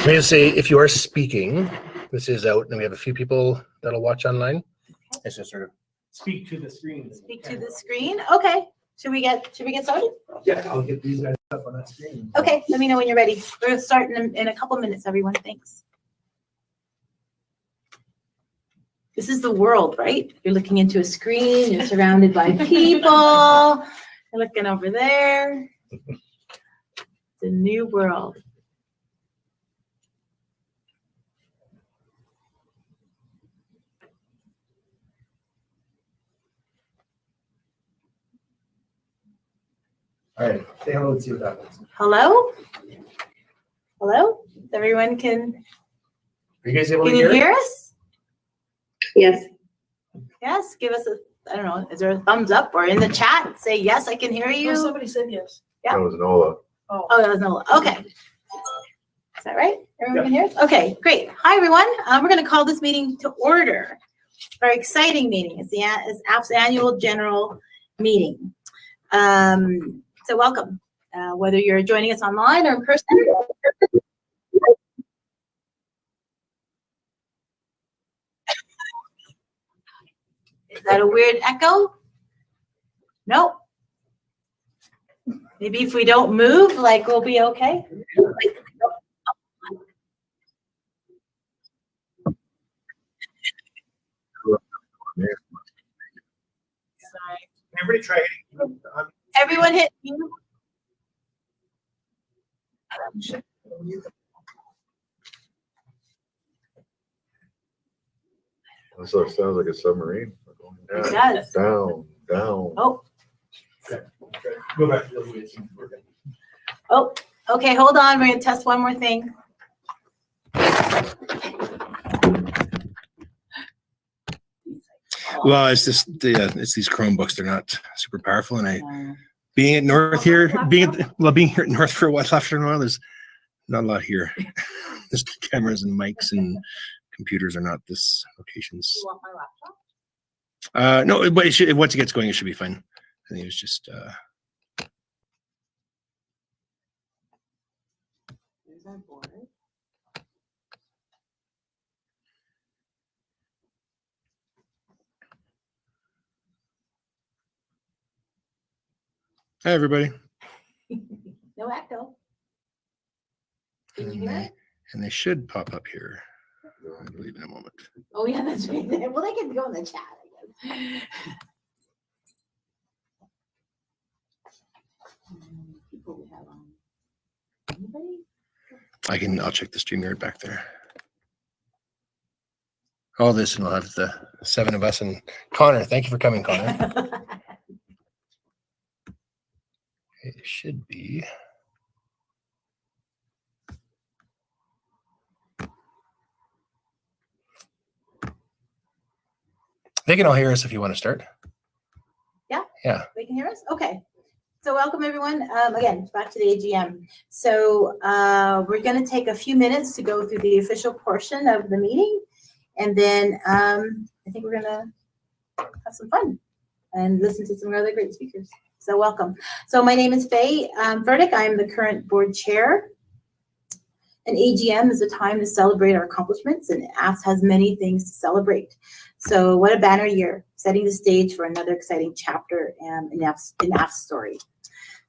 Let me just say, if you are speaking, this is out, and we have a few people that'll watch online. It's just sort of speak to the screen. Speak to the screen. Okay. Should we get started? Yeah, I'll get these guys up on that screen. Okay. Let me know when you're ready. We're gonna start in a couple minutes, everyone. Thanks. This is the world, right? You're looking into a screen. You're surrounded by people. You're looking over there. It's a new world. All right, say hello and see what happens. Hello? Hello? Everyone can Are you guys able to you hear? hear us? Yes. Yes, give us a, I don't know, is there a thumbs up or in the chat? Say, yes, I can hear you. Oh, somebody said yes. Yeah. That was Nola. Oh, that was Nola. Okay. Is that right? Everyone can hear us? Okay, great. Hi, everyone. We're going to call this meeting to order. Very exciting meeting. It's AAFS annual general meeting. So welcome, whether you're joining us online or in person. Is that a weird echo? Nope. Maybe if we don't move, like we'll be okay. Sorry. Everybody try it. Everyone hit mute. That sounds like a submarine. It does. Down, down. Oh, Go back to the other way. It's working. oh, okay, hold on. We're gonna test one more thing. Well, it's just it's these Chromebooks. They're not super powerful, and being at North here, being here at North for what's left in a while, there's not a lot here. There's cameras and mics and computers are not this locations. You want my laptop? No, but once it gets going, it should be fine. I think it was just. There's our board. Hi, everybody. No echo. Can you And hear they, it? and they should pop up here, I believe, in a moment. Oh yeah, that's right there. Well, they can go in the chat, I guess. People we have on. Anybody? I'll check the StreamYard back there. All this, and we'll have the 7 of us and Connor. Thank you for coming, Connor. It should be. They can all hear us if you want to start. Yeah? Yeah. They can hear us? Okay. So welcome, everyone. Again, back to the AGM. So we're going to take a few minutes to go through the official portion of the meeting. And then I think we're going to have some fun and listen to some other great speakers. So welcome. So my name is Faye Verdick. I'm the current board chair. An AGM is a time to celebrate our accomplishments, and AAFS has many things to celebrate. So what a banner year, setting the stage for another exciting chapter in AAFS story.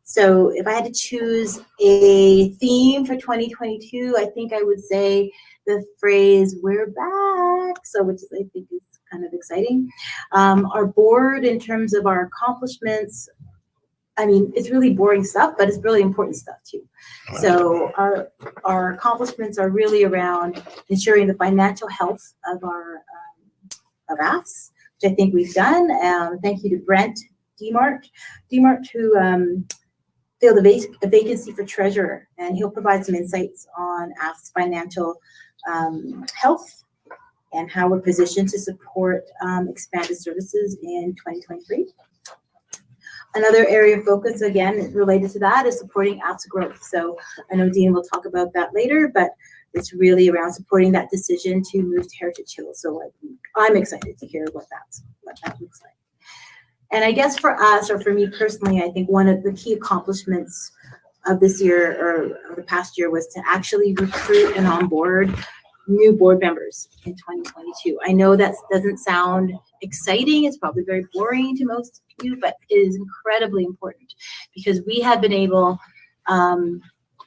So if I had to choose a theme for 2022, I think I would say the phrase, "we're back." So which is, I think, is kind of exciting. Our board, in terms of our accomplishments, I mean, it's really boring stuff, but it's really important stuff too. So our accomplishments are really around ensuring the financial health of our of AAFS, which I think we've done. Thank you to Brent Demart who filled a vacancy for treasurer, and he'll provide some insights on AAFS financial health and how we're positioned to support expanded services in 2023. Another area of focus, again, related to that is supporting AAFS growth. So I know Dean will talk about that later, but it's really around supporting that decision to move to Heritage Hills. So I'm excited to hear what that looks like. And I guess for us, or for me personally, I think one of the key accomplishments of this year or the past year was to actually recruit and onboard new board members in 2022. I know that doesn't sound exciting. It's probably very boring to most of you, but it is incredibly important because we have been able,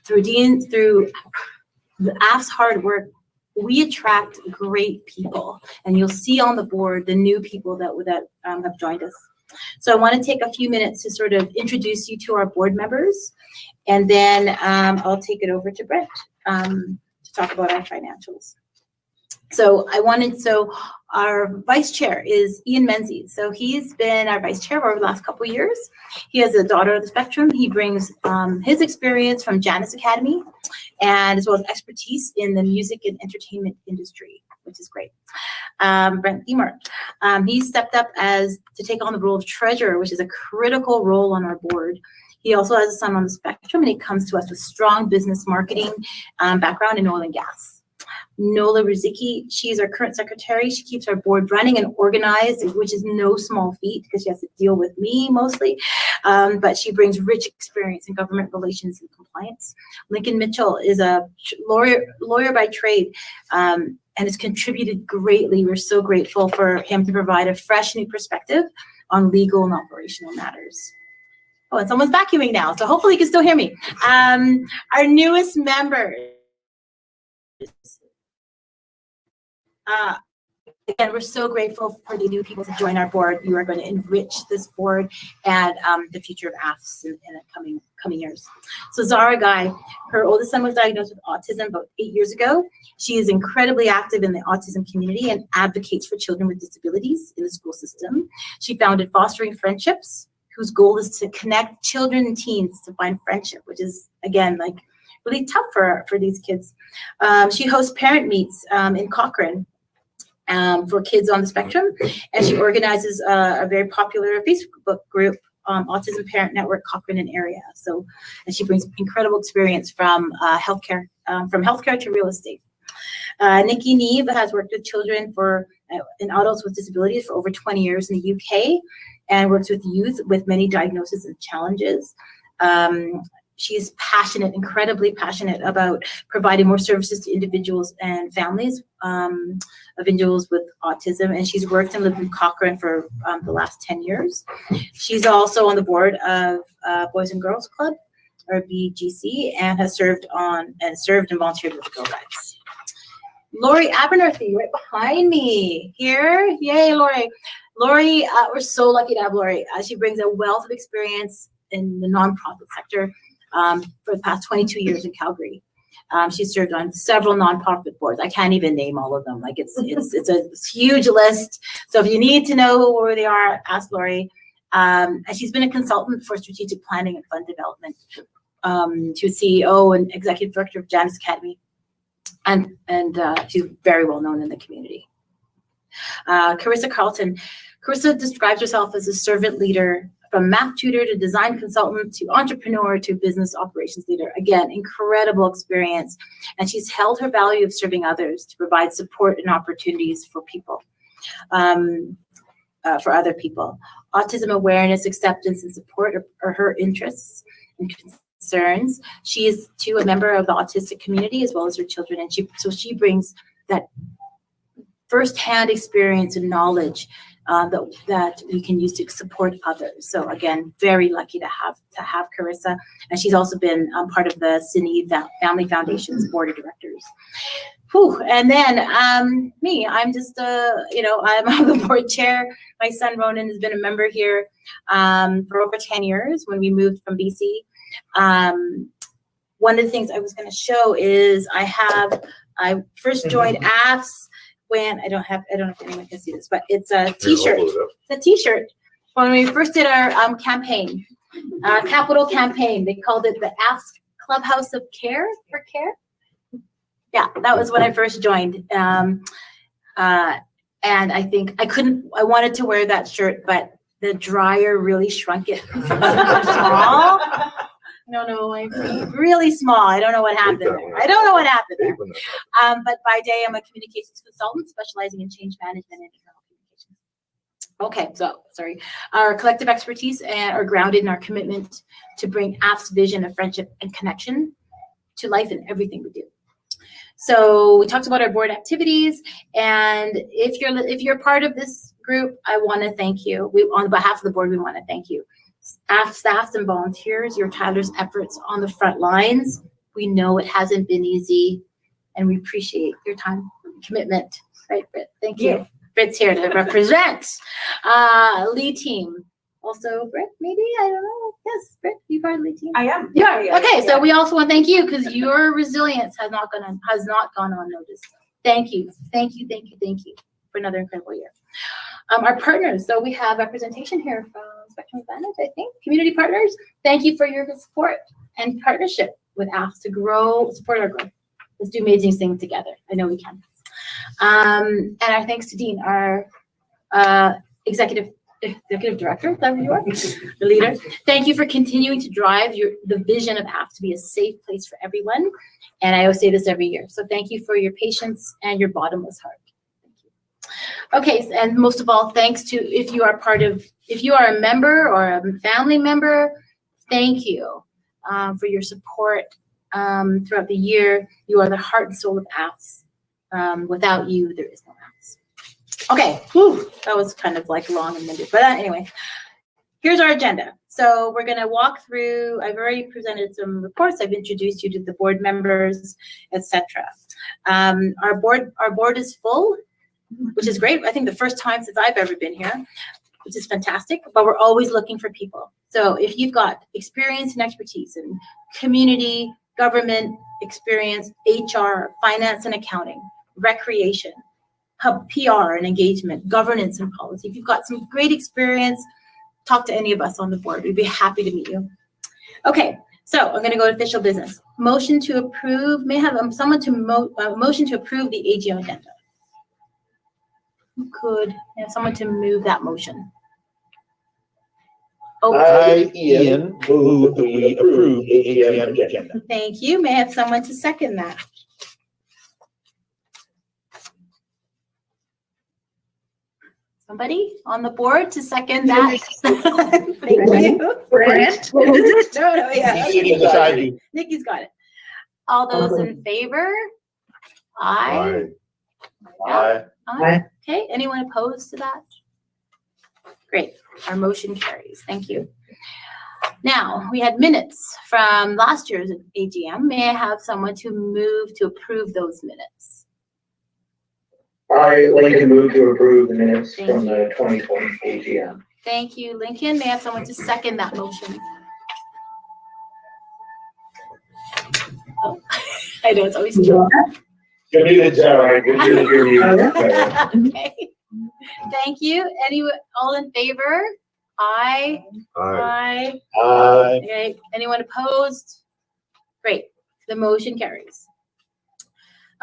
through the AAFS hard work, we attract great people, and you'll see on the board the new people that have joined us. So I want to take a few minutes to sort of introduce you to our board members, and then I'll take it over to Brent to talk about our financials. So our vice chair is Ian Menzies. So he's been our vice chair over the last couple of years. He has a daughter of the spectrum. He brings his experience from Janus Academy, and as well as expertise in the music and entertainment industry, which is great. Brent Thiemer, he stepped up to take on the role of treasurer, which is a critical role on our board. He also has a son on the spectrum, and he comes to us with strong business marketing background in oil and gas. Nola Rizicki, she's our current secretary. She keeps our board running and organized, which is no small feat because she has to deal with me mostly. But she brings rich experience in government relations and compliance. Lincoln Mitchell is a lawyer by trade and has contributed greatly. We're so grateful for him to provide a fresh new perspective on legal and operational matters. Oh, and someone's vacuuming now, so hopefully you can still hear me. Our newest member. Again, we're so grateful for the new people to join our board. You are going to enrich this board and the future of AAFS in the coming years. So Zara Guy, her oldest son was diagnosed with autism about 8 years ago. She is incredibly active in the autism community and advocates for children with disabilities in the school system. She founded Fostering Friendships, whose goal is to connect children and teens to find friendship, which is, again, like really tough for these kids. She hosts parent meets in Cochrane for kids on the spectrum, and she organizes a very popular Facebook group, Autism Parent Network Cochrane and area. So, and she brings incredible experience from healthcare to real estate. Nikki Neve has worked with children and adults with disabilities for over 20 years in the UK, and works with youth with many diagnoses and challenges. She's passionate, incredibly passionate about providing more services to individuals and families of individuals with autism. And she's worked and lived in Cochrane for the last 10 years. She's also on the board of Boys and Girls Club, or BGC, and has served and volunteered with the Girl Guides. Lori Abernathy, right behind me here. Yay, Lori. Lori, we're so lucky to have Lori. She brings a wealth of experience in the nonprofit sector for the past 22 years in Calgary. She's served on several nonprofit boards. I can't even name all of them. Like it's a huge list. So if you need to know where they are, ask Lori. And she's been a consultant for strategic planning and fund development. She was CEO and executive director of Janus Academy, and she's very well known in the community. Carissa Carlton. Carissa describes herself as a servant leader, from math tutor to design consultant to entrepreneur to business operations leader. Again, incredible experience. And she's held her value of serving others to provide support and opportunities for people, for other people. Autism awareness, acceptance, and support are her interests and concerns. She is, too, a member of the autistic community as well as her children. And she brings that firsthand experience and knowledge that we can use to support others. So again, very lucky to have Carissa, and she's also been part of the CINI Family Foundation's board of directors. Whew. And then me, I'm just I'm the board chair. My son Ronan has been a member here for over 10 years when we moved from BC. One of the things I was going to show is I first joined AAFS. When I don't know if anyone can see this, but it's a T-shirt. It's a T-shirt. When we first did our campaign, capital campaign, they called it the AAFS Clubhouse of Care for Care. Yeah, that was when I first joined. And I think I wanted to wear that shirt, but the dryer really shrunk it small. No, I'm really small. I don't know what happened there. But by day, I'm a communications consultant specializing in change management and internal communications. Okay, so sorry. Our collective expertise and are grounded in our commitment to bring AAFS vision of friendship and connection to life in everything we do. So we talked about our board activities, and if you're part of this group, I want to thank you. On behalf of the board, we want to thank you. Staff and volunteers, your Tyler's efforts on the front lines. We know it hasn't been easy, and we appreciate your time and commitment. Right, Britt? Thank you. Yeah. Britt's here to represent. Lead team. Also, Britt, maybe? I don't know. Yes, Britt, you part of the lead team? I am. Yeah. Okay, so we also want to thank you because your resilience has not gone unnoticed. Thank you for another incredible year. Our partners. So we have representation here from Spectrum Advantage, I think. Community partners. Thank you for your support and partnership with AAFS to support our growth. Let's do amazing things together. I know we can. And our thanks to Dean, our executive director, is that who you are? The leader. Thank you for continuing to drive the vision of AAFS to be a safe place for everyone. And I always say this every year. So thank you for your patience and your bottomless heart. Thank you. Okay, and most of all, thanks to if you are a member or a family member, thank you for your support throughout the year. You are the heart and soul of AAFS. Without you, there is no AAFS. Okay, that was kind of like long and winded, but anyway, here's our agenda. So we're going to walk through. I've already presented some reports. I've introduced you to the board members, etc. Our board is full, which is great. I think the first time since I've ever been here, which is fantastic. But we're always looking for people. So if you've got experience and expertise in community, government experience, HR, finance and accounting, recreation, PR and engagement, governance and policy. If you've got some great experience, talk to any of us on the board. We'd be happy to meet you. Okay, so I'm going to go to official business. Motion to approve. May I have someone to motion to approve the AGM agenda? Who could have someone to move that motion? Oh, I, Ian, move that we approve the AGM agenda. thank you. May I have someone to second that? Somebody on the board to second that? Thank you. Brent, what was it? No, yeah. He's sitting beside you. Nikki's got it. All those in favor? Aye. Aye. Aye. Okay, anyone opposed to that? Great, our motion carries. Thank you. Now, we had minutes from last year's AGM. May I have someone to move to approve those minutes? I, Lincoln, move to approve the minutes from the 2020 AGM. Thank you, Lincoln. May I have someone to second that motion? Oh, I know it's always true. Good news, good to hear you. Okay. Thank you. All in favor? Aye. Aye. Aye. Okay. Anyone opposed? Great. The motion carries.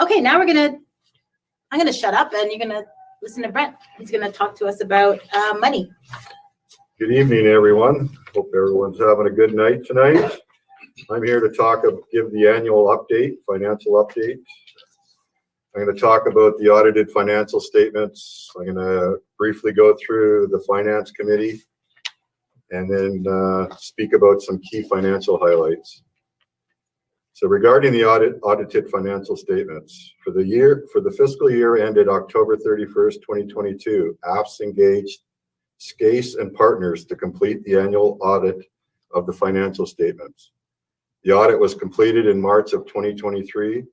Okay, now I'm gonna shut up and you're gonna listen to Brent. He's gonna talk to us about money. Good evening, everyone. Hope everyone's having a good night tonight. I'm here to give the annual update, financial update. I'm going to talk about the audited financial statements. I'm going to briefly go through the finance committee and then speak about some key financial highlights. So regarding the audited financial statements, for the fiscal year ended October 31st, 2022, AAFS engaged SCASE and partners to complete the annual audit of the financial statements. The audit was completed in March of 2023,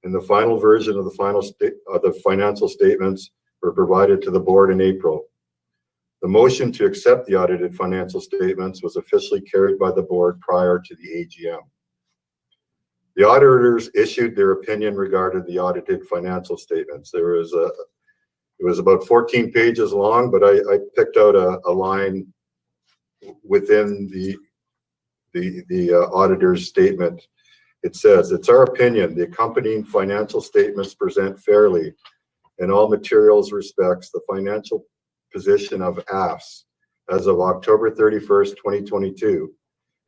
and the final version of the financial statements were provided to the board in April. The motion to accept the audited financial statements was officially carried by the board prior to the AGM. The auditors issued their opinion regarding the audited financial statements. It was about 14 pages long, but I picked out a line within the auditor's statement. It says, "It's our opinion the accompanying financial statements present fairly in all materials respects the financial position of AAFS as of October 31st, 2022,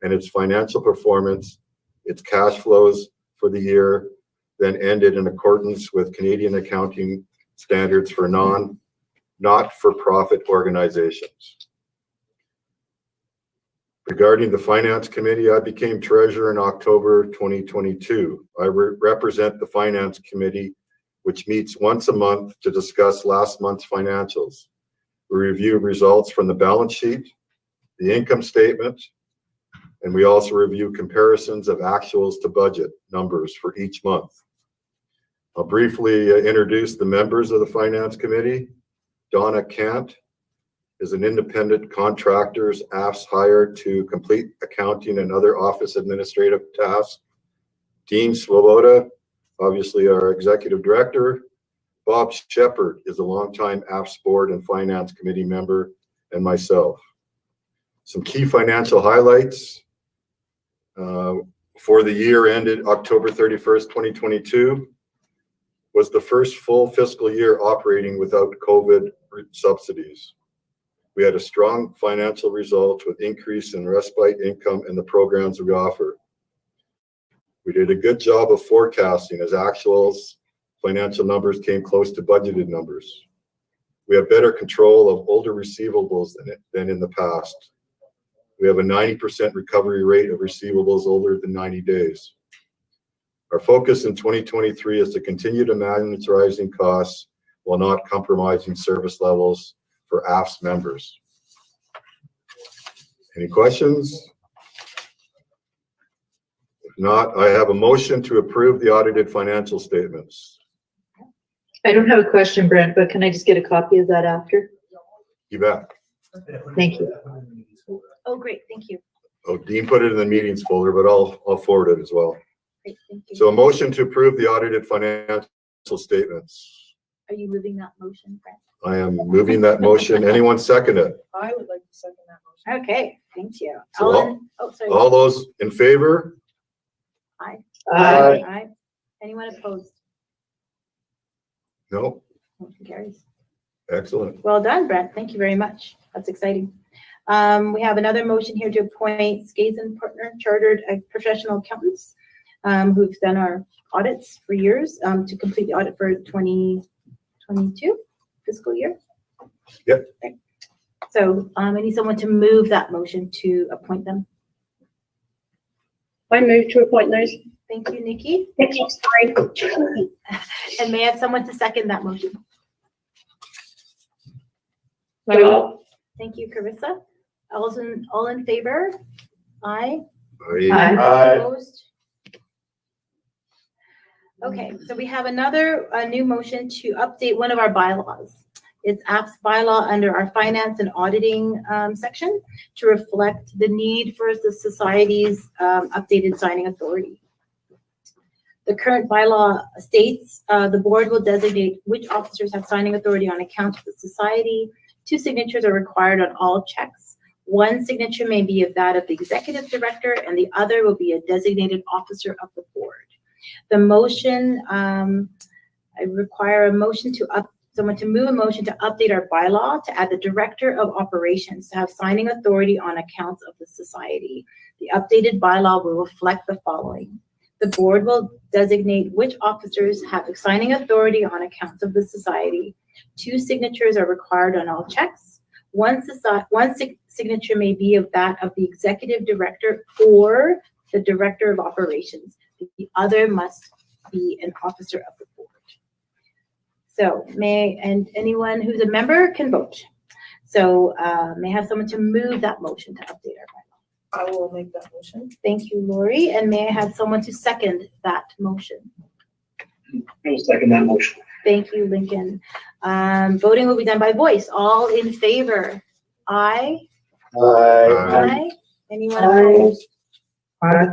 and its financial performance, its cash flows for the year, then ended in accordance with Canadian accounting standards for not-for-profit organizations. Regarding the Finance Committee, I became treasurer in October 2022. I represent the Finance Committee, which meets once a month to discuss last month's financials. We review results from the balance sheet, the income statement, and we also review comparisons of actuals to budget numbers for each month. I'll briefly introduce the members of the Finance Committee. Donna Kant is an independent contractor's AAFS hired to complete accounting and other office administrative tasks. Dean Swoboda, obviously our executive director. Bob Shepard is a longtime AAFS board and Finance Committee member, and myself. Some key financial highlights for the year ended October 31st, 2022 was the first full fiscal year operating without COVID subsidies. We had a strong financial result with increase in respite income and the programs we offer. We did a good job of forecasting as actuals, financial numbers came close to budgeted numbers. We have better control of older receivables than in the past. We have a 90% recovery rate of receivables older than 90 days. Our focus in 2023 is to continue to manage rising costs while not compromising service levels for AAFS members. Any questions? If not, I have a motion to approve the audited financial statements. I don't have a question, Brent, but can I just get a copy of that after? You bet. Thank you. Oh, great, thank you. Oh, Dean put it in the meetings folder, but I'll forward it as well. Great, thank you. So a motion to approve the audited financial statements. Are you moving that motion, Brent? I am moving that motion. Anyone second it? I would like to second that motion. Okay, thank you. So Sorry. All those in favor? Aye. Aye. Aye. Anyone opposed? No? Motion carries. Excellent. Well done, Brent. Thank you very much. That's exciting. We have another motion here to appoint Skazen Partner Chartered Professional Accountants who've done our audits for years to complete the audit for 2022 fiscal year. Yep. Okay. So I need someone to move that motion to appoint them. I move to appoint those. Thank you, Nikki. Thank you, sorry. And may I have someone to second that motion? Thank you, Carissa. All in favor? Aye. Aye. Opposed? Okay, so we have a new motion to update one of our bylaws. It's AAFS bylaw under our finance and auditing section to reflect the need for the society's updated signing authority. The current bylaw states the board will designate which officers have signing authority on account of the society. 2 signatures are required on all checks. 1 signature may be of that of the executive director, and the other will be a designated officer of the board. The motion, I require a motion someone to move a motion to update our bylaw to add the director of operations to have signing authority on accounts of the society. The updated bylaw will reflect the following. The board will designate which officers have signing authority on accounts of the society. 2 signatures are required on all checks. One signature may be of that of the executive director or the director of operations. The other must be an officer of the board. So anyone who's a member can vote. So may I have someone to move that motion to update our bylaw? I will make that motion. Thank you, Lori. And may I have someone to second that motion? I will second that motion. Thank you, Lincoln. Voting will be done by voice. All in favor? Aye. Aye. Anyone opposed? Aye.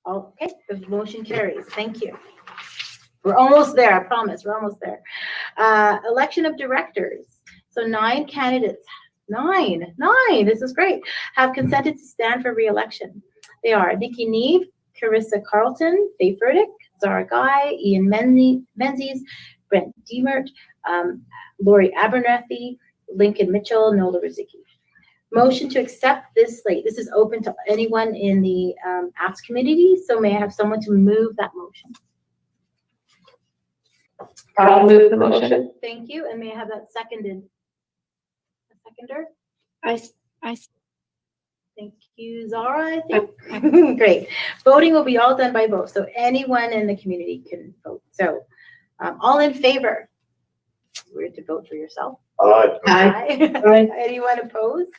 Okay, the motion carries. Thank you. We're almost there, I promise. We're almost there. Election of directors. So 9 candidates, nine, this is great, have consented to stand for re-election. They are Nikki Neve, Carissa Carlton, Faye Furtick, Zara Guy, Ian Menzies, Brent Diemert, Lori Abernathy, Lincoln Mitchell, Nola Rizicki. Motion to accept this slate. This is open to anyone in the AAFS community, so may I have someone to move that motion? I'll move the motion. Thank you. And may I have that seconded? A seconder? I Thank you, Zara, I think. Great. Voting will be all done by vote, so anyone in the community can vote. So all in favor? We're to vote for yourself. Aye. Aye. Anyone opposed?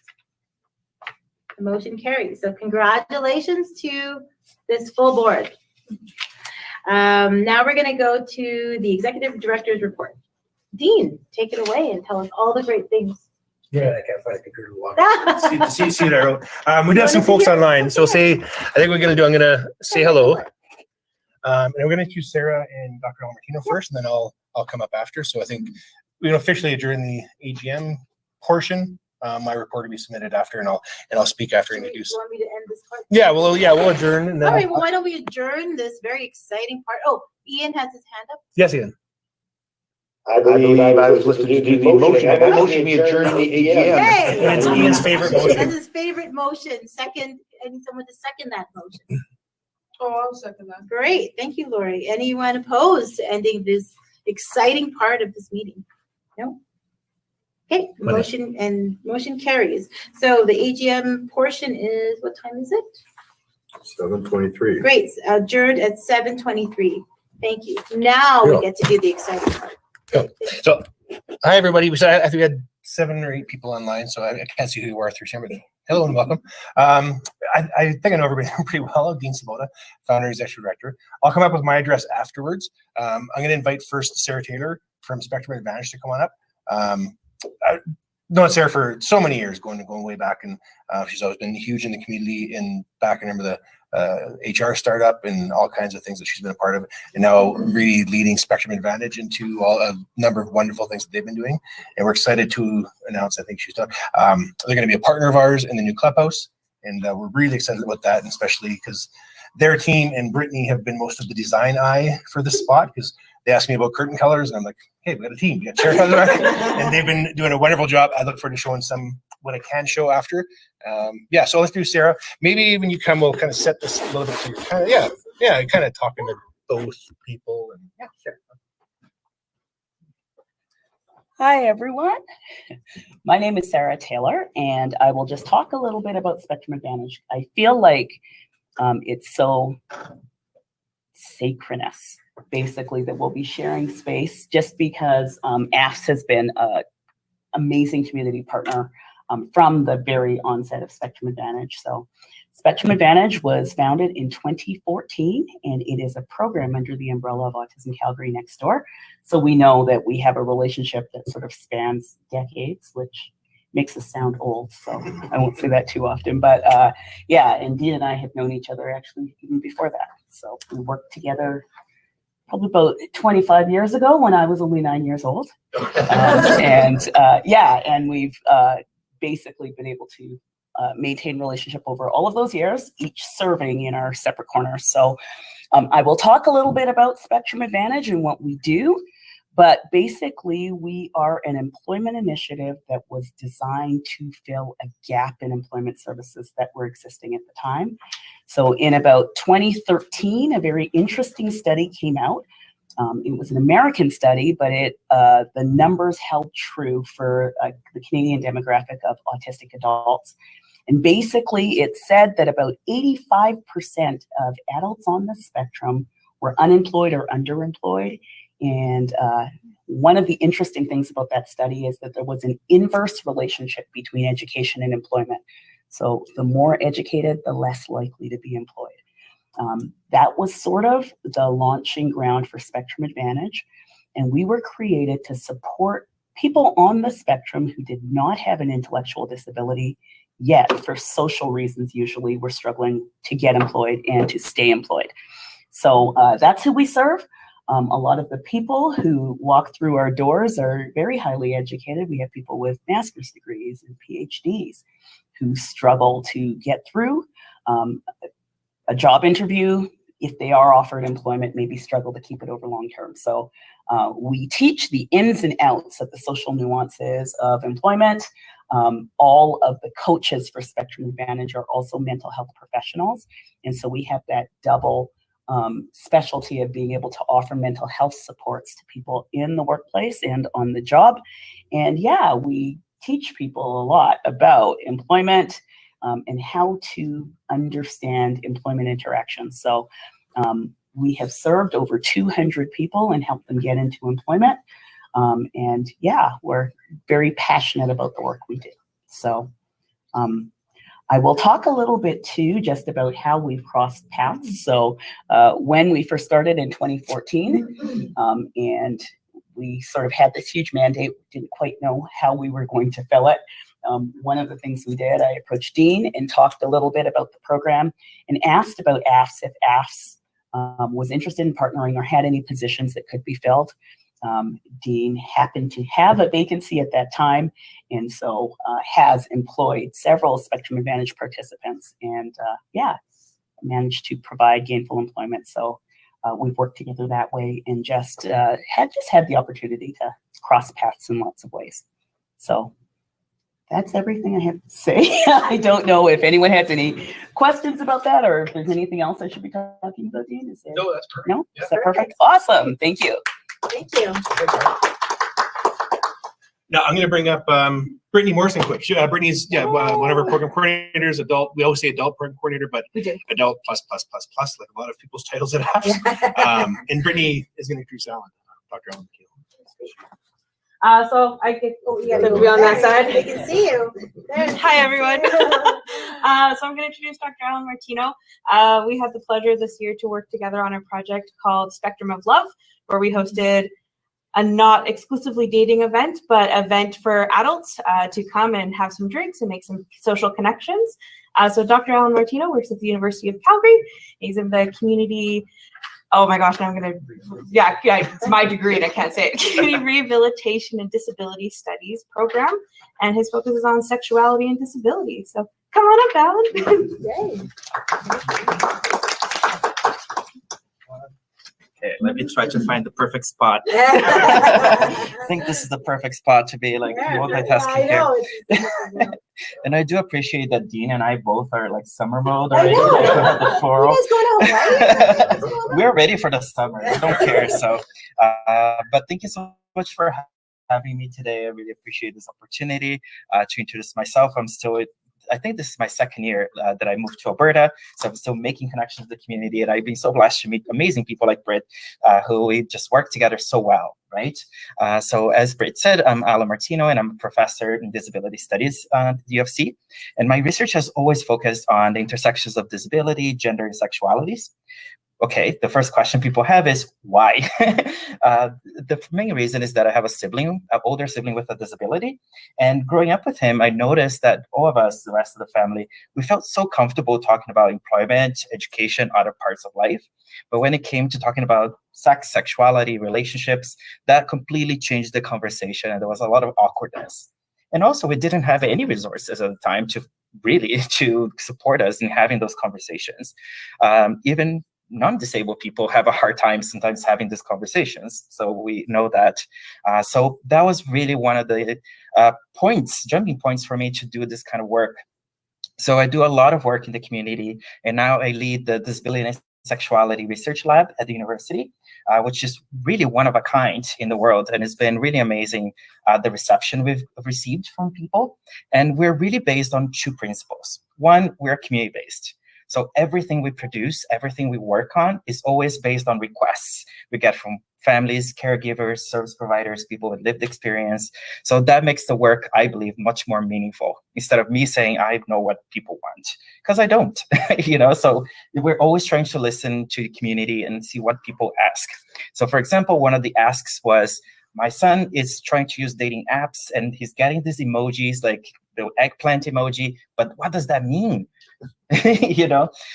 The motion carries. So congratulations to this full board. Now we're going to go to the executive director's report. Dean, take it away and tell us all the great things. Yeah, I can't find a computer to walk. See what I wrote. We do have some folks online, so I think we're gonna do. I'm gonna say hello, and we're gonna choose Sarah and Dr. Almartino first, and then I'll come up after. So I think we can officially adjourn the AGM portion. My report will be submitted after, and I'll speak after I introduce. You want me to end this part? Yeah, we'll adjourn, and then. All right. Well, why don't we adjourn this very exciting part? Oh, Ian has his hand up. Yes, Ian. I believe I was listed to do the motion. I motion we adjourn the AGM. Hey! It's Ian's favorite motion. That's his favorite motion. Second, I need someone to second that motion. Oh, I'll second that. Great. Thank you, Lori. Anyone opposed to ending this exciting part of this meeting? No? Okay, motion carries. So the AGM portion is, what time is it? 7:23. Great, adjourned at 7:23. Thank you. Now we get to do the exciting part. So, hi everybody. I think we had 7 or 8 people online, so I can't see who you are through camera. Hello and welcome. I think I know everybody pretty well. Dean Sabota, founder and executive director. I'll come up with my address afterwards. I'm going to invite first Sarah Taylor from Spectrum Advantage to come on up. I've known Sarah for so many years, going way back, and she's always been huge in the community. And back, I remember the HR startup and all kinds of things that she's been a part of, and now really leading Spectrum Advantage into a number of wonderful things that they've been doing. And we're excited to announce, I think she's done. They're going to be a partner of ours in the new clubhouse, and we're really excited about that, and especially because their team and Brittany have been most of the design eye for this spot, because they asked me about curtain colors, and I'm like, hey, we got a team, we got chair colors, and they've been doing a wonderful job. I look forward to showing what I can show after. So let's do Sarah. Maybe when you come, we'll kind of set this a little bit so you're kind of talking to both people. And yeah, sure. Hi, everyone. My name is Sarah Taylor, and I will just talk a little bit about Spectrum Advantage. I feel like it's so synchronous, basically, that we'll be sharing space just because AAFS has been an amazing community partner from the very onset of Spectrum Advantage. So Spectrum Advantage was founded in 2014, and it is a program under the umbrella of Autism Calgary Next Door. So we know that we have a relationship that sort of spans decades, which makes us sound old, so I won't say that too often. But and Dean and I have known each other actually even before that. So we worked together probably about 25 years ago when I was only 9 years old. And we've basically been able to maintain relationship over all of those years, each serving in our separate corners. So I will talk a little bit about Spectrum Advantage and what we do, but basically we are an employment initiative that was designed to fill a gap in employment services that were existing at the time. So in about 2013, a very interesting study came out. It was an American study, but the numbers held true for the Canadian demographic of autistic adults. And basically, it said that about 85% of adults on the spectrum were unemployed or underemployed. And one of the interesting things about that study is that there was an inverse relationship between education and employment. So the more educated, the less likely to be employed. That was sort of the launching ground for Spectrum Advantage. And we were created to support people on the spectrum who did not have an intellectual disability, yet for social reasons usually were struggling to get employed and to stay employed. So that's who we serve. A lot of the people who walk through our doors are very highly educated. We have people with master's degrees and PhDs who struggle to get through a job interview. If they are offered employment, maybe struggle to keep it over long term. So we teach the ins and outs of the social nuances of employment. All of the coaches for Spectrum Advantage are also mental health professionals. And so we have that double specialty of being able to offer mental health supports to people in the workplace and on the job. And yeah, we teach people a lot about employment and how to understand employment interactions. So we have served over 200 people and helped them get into employment. And yeah, we're very passionate about the work we do. So I will talk a little bit too, just about how we've crossed paths. So when we first started in 2014, and we sort of had this huge mandate, didn't quite know how we were going to fill it. One of the things we did, I approached Dean and talked a little bit about the program and asked about AAFS if AAFS was interested in partnering or had any positions that could be filled. Dean happened to have a vacancy at that time, and so has employed several Spectrum Advantage participants, and yeah, managed to provide gainful employment. So we've worked together that way, and just had the opportunity to cross paths in lots of ways. So that's everything I have to say. I don't know if anyone has any questions about that, or if there's anything else I should be talking about, Dean. Is there? No, that's perfect. No? Yeah. Is that perfect? Awesome. Thank you. Thank you. Now I'm going to bring up Brittany Morrison quick. Brittany's one of our program coordinators. Adult. We always say adult program coordinator, but We do. adult plus, like a lot of people's titles at AAFS. And Brittany is going to introduce Alan, Dr. Alan McKeel. So I could, Yeah, to be on that side. We can see you. There. Hi, everyone. So I'm going to introduce Dr. Alan Martino. We had the pleasure this year to work together on a project called Spectrum of Love, where we hosted a not exclusively dating event, but event for adults to come and have some drinks and make some social connections. So Dr. Alan Martino works at the University of Calgary. He's in the community. Oh my gosh, now I'm gonna, yeah, it's my degree and I can't say it. Community Rehabilitation and Disability Studies program, and his focus is on sexuality and disability. So come on up, Alan. Yay. Okay, let me try to find the perfect spot. I think this is the perfect spot to be like multitasking here. And I do appreciate that Dean and I both are like summer mode already. I know. Like, we have the floral. You guys going out, right? What's going on? We're ready for the summer. I don't care. So, but thank you so much for having me today. I really appreciate this opportunity to introduce myself. I think this is my second year that I moved to Alberta, so I'm still making connections with the community, and I've been so blessed to meet amazing people like Britt, who we just work together so well, right? So as Britt said, I'm Alan Martino, and I'm a professor in disability studies at the UFC, and my research has always focused on the intersections of disability, gender, and sexualities. Okay, the first question people have is why? The main reason is that I have an older sibling with a disability. And growing up with him, I noticed that all of us, the rest of the family, we felt so comfortable talking about employment, education, other parts of life. But when it came to talking about sex, sexuality, relationships, that completely changed the conversation. And there was a lot of awkwardness. And also, we didn't have any resources at the time to support us in having those conversations. Even non-disabled people have a hard time sometimes having these conversations. So we know that. So that was really one of the jumping points for me to do this kind of work. So I do a lot of work in the community, and now I lead the Disability and Sexuality Research Lab at the university, which is really one of a kind in the world. And it's been really amazing, the reception we've received from people. And we're really based on two principles. One, we're community-based. So everything we produce, everything we work on is always based on requests we get from families, caregivers, service providers, people with lived experience. So that makes the work, I believe, much more meaningful instead of me saying, I know what people want, because I don't, so we're always trying to listen to the community and see what people ask. So for example, one of the asks was, my son is trying to use dating apps and he's getting these emojis like the eggplant emoji, but what does that mean?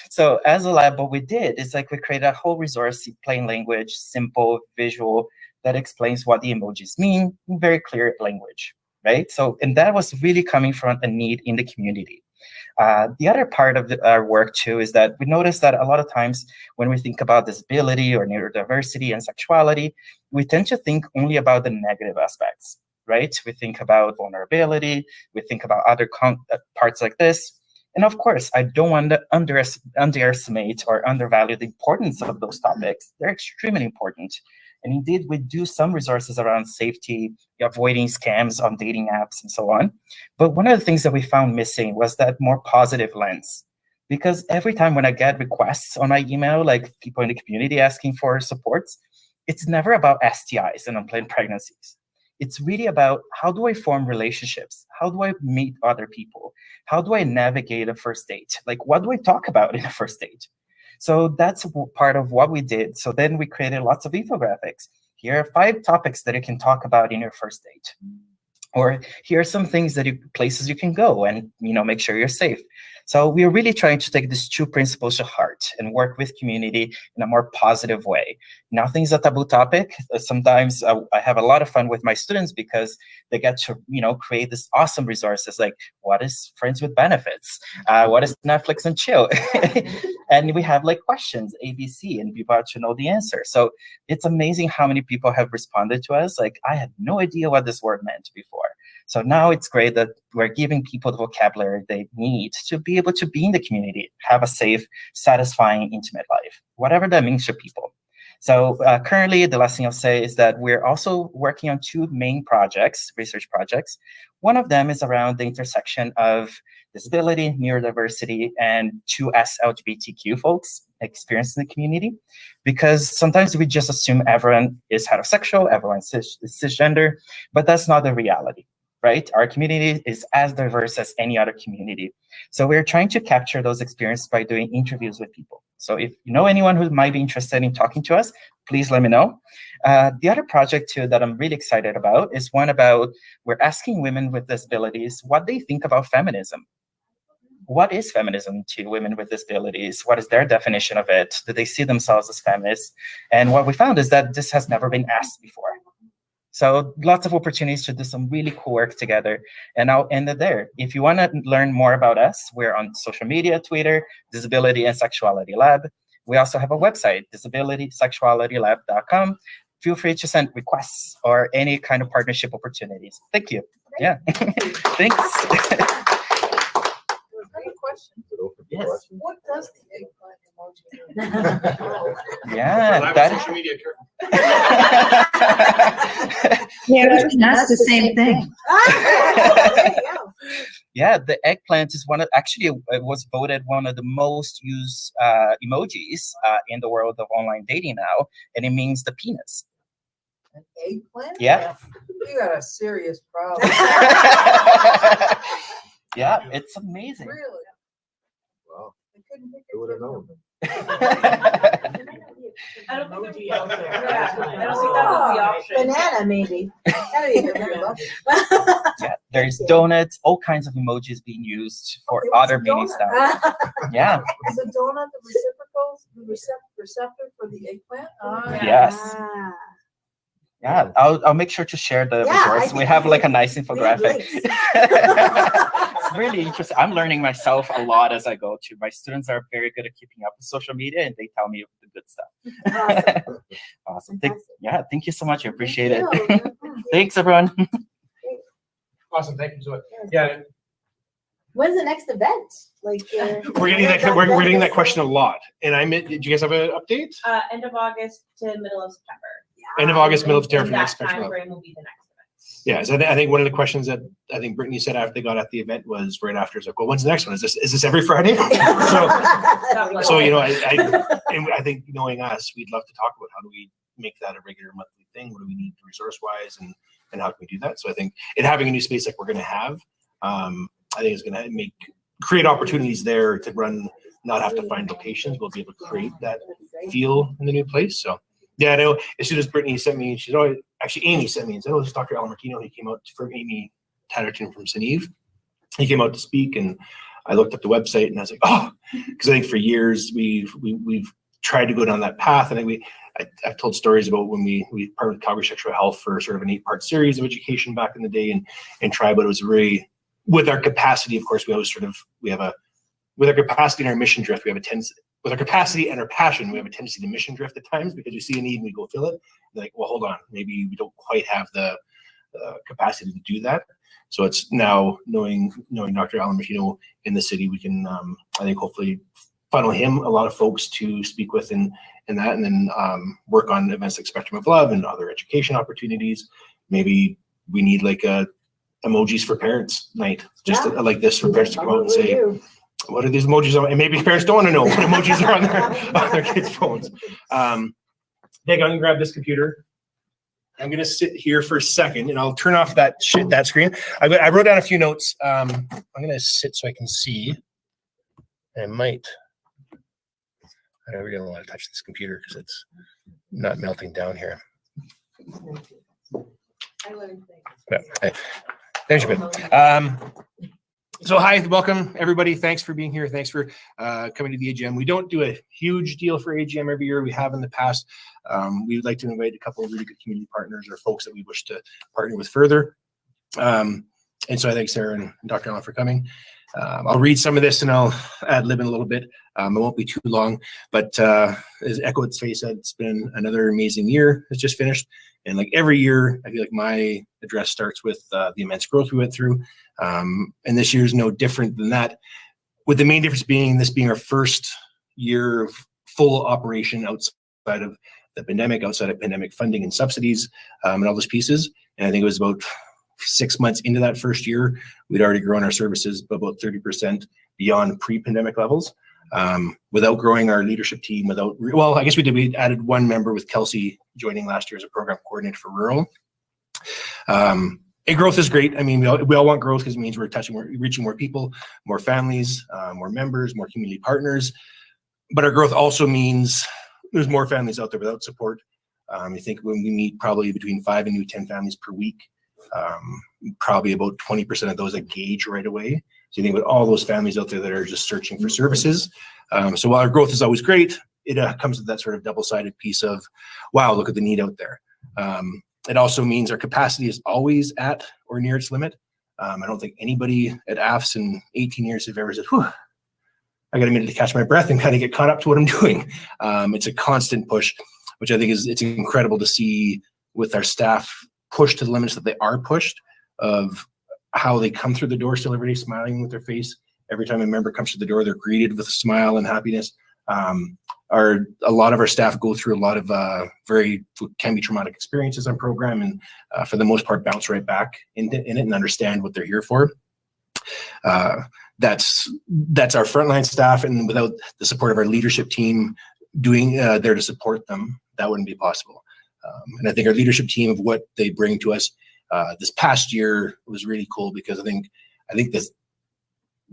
So as a lab, what we did is we created a whole resource, plain language, simple, visual, that explains what the emojis mean in very clear language, right? So, and that was really coming from a need in the community. The other part of our work too is that we noticed that a lot of times when we think about disability or neurodiversity and sexuality, we tend to think only about the negative aspects, right? We think about vulnerability, we think about other parts like this. And of course, I don't want to underestimate or undervalue the importance of those topics. They're extremely important. And indeed, we do some resources around safety, avoiding scams on dating apps and so on. But one of the things that we found missing was that more positive lens. Because every time when I get requests on my email, like people in the community asking for supports, it's never about STIs and unplanned pregnancies. It's really about, how do I form relationships? How do I meet other people? How do I navigate a first date? Like, what do I talk about in a first date? So that's part of what we did. So then we created lots of infographics. Here are 5 topics that you can talk about in your first date. Or here are some things places you can go and, make sure you're safe. So we're really trying to take these 2 principles to heart and work with community in a more positive way. Nothing's a taboo topic. Sometimes I have a lot of fun with my students because they get to, create this awesome resources like, what is Friends with Benefits? What is Netflix and Chill? And we have like questions, ABC, and people have to know the answer. So it's amazing how many people have responded to us. Like, I had no idea what this word meant before. So now it's great that we're giving people the vocabulary they need to be able to be in the community, have a safe, satisfying, intimate life, whatever that means to people. So currently, the last thing I'll say is that we're also working on 2 main projects, research projects. One of them is around the intersection of disability, neurodiversity, and 2S LGBTQ folks experience in the community. Because sometimes we just assume everyone is heterosexual, everyone's cisgender, but that's not the reality. Right? Our community is as diverse as any other community. So we're trying to capture those experiences by doing interviews with people. So if you know anyone who might be interested in talking to us, please let me know. The other project too that I'm really excited about is one about, we're asking women with disabilities what they think about feminism. What is feminism to women with disabilities? What is their definition of it? Do they see themselves as feminists? And what we found is that this has never been asked before. So lots of opportunities to do some really cool work together. And I'll end it there. If you want to learn more about us, we're on social media, Twitter, Disability and Sexuality Lab. We also have a website, disabilitysexualitylab.com. Feel free to send requests or any kind of partnership opportunities. Thank you. Yeah. Thanks. Yes. What does the eggplant emoji mean? Yeah, that social media. Yeah, I was gonna ask the same thing. Yeah, the eggplant is it was voted one of the most used emojis in the world of online dating now, and it means the penis. An eggplant? Yeah. You got a serious problem. Yeah, it's amazing. Really? Wow, I couldn't think who would have known? I don't think there'd be out there. Yeah, I don't think that was the option. Banana, maybe. That'd be a good one. Yeah, there's donuts, all kinds of emojis being used for other meanings now. Yeah. Is a donut the receptor for the eggplant? Yes. Ah. Yeah, I'll make sure to share the resource. We have like a nice infographic. It's really interesting. I'm learning myself a lot as I go too. My students are very good at keeping up with social media, and they tell me the good stuff. Awesome. Thank you so much. I appreciate it. Thanks, everyone. Awesome. Thank you so much. Yeah, When's the next event? Like we're getting that. We're getting that question a lot. And did you guys have an update? End of August to middle of September. End of August, middle of September for That next time special. frame will be the next event. Yeah, so I think one of the questions that I think Brittany said after they got at the event was right after, it's like, well, when's the next one? Is this every Friday? So I think knowing us, we'd love to talk about how do we make that a regular monthly thing? What do we need resource wise, and how can we do that? So I think having a new space like we're going to have, I think is going to create opportunities there to run, not have to find locations. We'll be able to create that feel in the new place. So. Yeah, I know. As soon as Brittany sent me, Amy sent me, and said, "Oh, this is Dr. Alan Martino. He came out for Amy Tatterton from St. Eve. He came out to speak, and I looked up the website, and I was like, oh, because I think for years we've tried to go down that path, and I've told stories about when we partnered with Calgary Sexual Health for sort of an 8-part series of education back in the day, and try, but it was really with our capacity. Of course, with our capacity and our mission drift, we have a tendency. With our capacity and our passion, we have a tendency to mission drift at times because we see a need and we go fill it. Like, well, hold on, maybe we don't quite have the capacity to do that. So it's now knowing Dr. Alan Martino in the city, we can, I think, hopefully funnel him a lot of folks to speak with in that, and then work on events like Spectrum of Love and other education opportunities. Maybe we need like a emojis for parents night, just like this for parents to come out and say, what are these emojis on? And maybe parents don't want to know what emojis are on their kids' phones. Hey, I'm gonna grab this computer. I'm gonna sit here for a second, and I'll turn off that screen. I wrote down a few notes. I'm gonna sit so I can see. I might. I really don't want to touch this computer because it's not melting down here. Yeah, there's your bit. So hi, welcome everybody. Thanks for being here. Thanks for coming to the AGM. We don't do a huge deal for AGM every year. We have in the past. We would like to invite a couple of really good community partners or folks that we wish to partner with further. And so I thank Sarah and Dr. Allen for coming. I'll read some of this and I'll ad lib in a little bit. It won't be too long, but as Echo its face said, it's been another amazing year. It's just finished. And like every year, I feel like my address starts with the immense growth we went through. And this year is no different than that, with the main difference being this being our first year of full operation outside of the pandemic, outside of pandemic funding and subsidies and all those pieces. And I think it was about 6 months into that first year, we'd already grown our services by about 30% beyond pre-pandemic levels. Without growing our leadership team, I guess we did. We added one member with Kelsey joining last year as a program coordinator for rural. And growth is great. I mean, we all want growth because it means we're reaching more people, more families, more members, more community partners. But our growth also means there's more families out there without support. I think when we meet probably between 5 and 10 families per week, probably about 20% of those engage right away. So you think about all those families out there that are just searching for services. So while our growth is always great, it comes with that sort of double-sided piece of, wow, look at the need out there. It also means our capacity is always at or near its limit. I don't think anybody at AAFS in 18 years have ever said, whew, I got a minute to catch my breath and kind of get caught up to what I'm doing. It's a constant push, which I think it's incredible to see with our staff pushed to the limits that they are pushed, of how they come through the door still every day smiling with their face. Every time a member comes through the door, they're greeted with a smile and happiness. A lot of our staff go through a lot of can be traumatic experiences on program, and for the most part bounce right back in it and understand what they're here for. That's our frontline staff, and without the support of our leadership team doing there to support them, that wouldn't be possible. And I think our leadership team, of what they bring to us this past year, was really cool, because I think the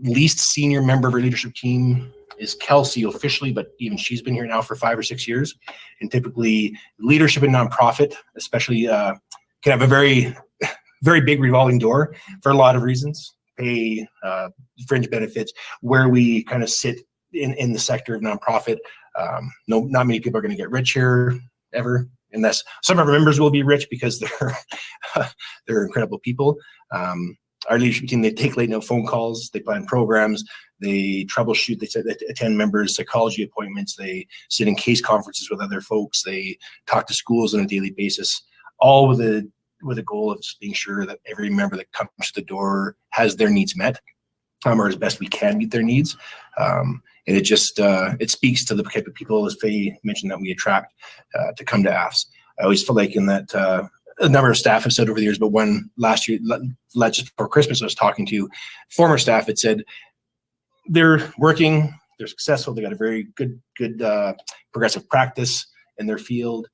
least senior member of our leadership team is Kelsey officially, but even she's been here now for 5 or 6 years. And typically leadership in nonprofit, especially, can have a very, very big revolving door for a lot of reasons. Pay, fringe benefits, where we kind of sit in the sector of nonprofit. Not many people are going to get rich here ever, unless some of our members will be rich because they're incredible people. Our leadership team, they take late night phone calls, they plan programs, they troubleshoot, they attend members' psychology appointments, they sit in case conferences with other folks, they talk to schools on a daily basis, all with a goal of just being sure that every member that comes to the door has their needs met, or as best we can meet their needs. And it just, it speaks to the type of people, as Faye mentioned, that we attract to come to AAFS. I always feel like in that, a number of staff have said over the years, but one last year, just before Christmas, I was talking to former staff that said they're working, they're successful, they got a very good progressive practice in their field.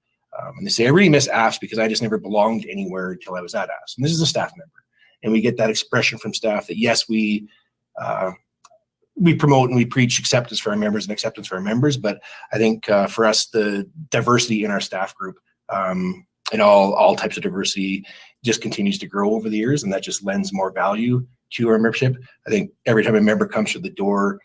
And they say, I really miss AAFS because I just never belonged anywhere until I was at AAFS. And this is a staff member. And we get that expression from staff that, yes, we promote and we preach acceptance for our members and acceptance for our members. But I think for us, the diversity in our staff group, and all types of diversity, just continues to grow over the years, and that just lends more value to our membership. I think every time a member comes through the door,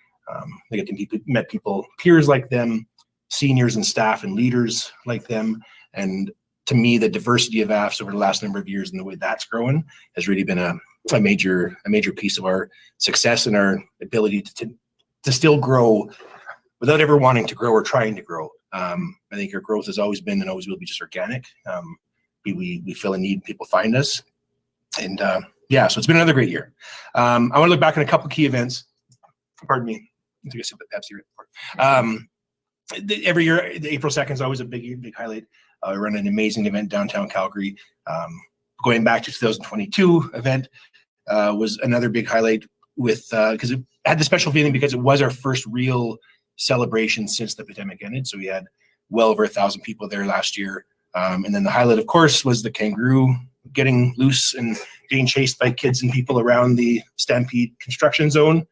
they get to meet people, peers like them, seniors and staff and leaders like them. And to me, the diversity of AAFS over the last number of years and the way that's growing has really been a major piece of our success and our ability to still grow without ever wanting to grow or trying to grow. I think our growth has always been and always will be just organic. We fill a need, people find us. And yeah, so it's been another great year. I want to look back on a couple of key events. Pardon me. I think I said Pepsi right before. Every year, April 2nd is always a big highlight. We run an amazing event downtown Calgary. Going back to 2022 event was another big highlight with because it had the special feeling because it was our first real celebration since the pandemic ended. So we had well over 1,000 people there last year. And then the highlight, of course, was the kangaroo getting loose and being chased by kids and people around the Stampede construction zone.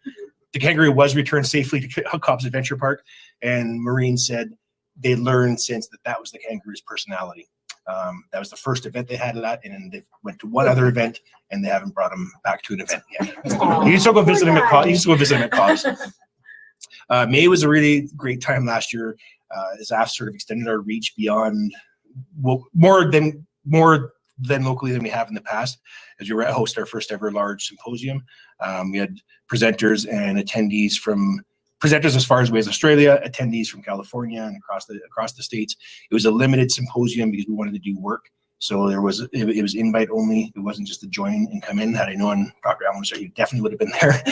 The kangaroo was returned safely to Cobb's Adventure Park, and Marines said they learned since that was the kangaroo's personality. That was the first event they had of that, and then they went to one other event, and they haven't brought him back to an event yet. You can still go visit him at Cobb's. May was a really great time last year. As AAFS sort of extended our reach beyond more than locally than we have in the past, as we were host our first ever large symposium. We had presenters and attendees from presenters as far away as Australia, attendees from California and across the states. It was a limited symposium because we wanted to do work. So it was invite only. It wasn't just to join and come in. Had I known Dr. Allen was there, you definitely would have been there.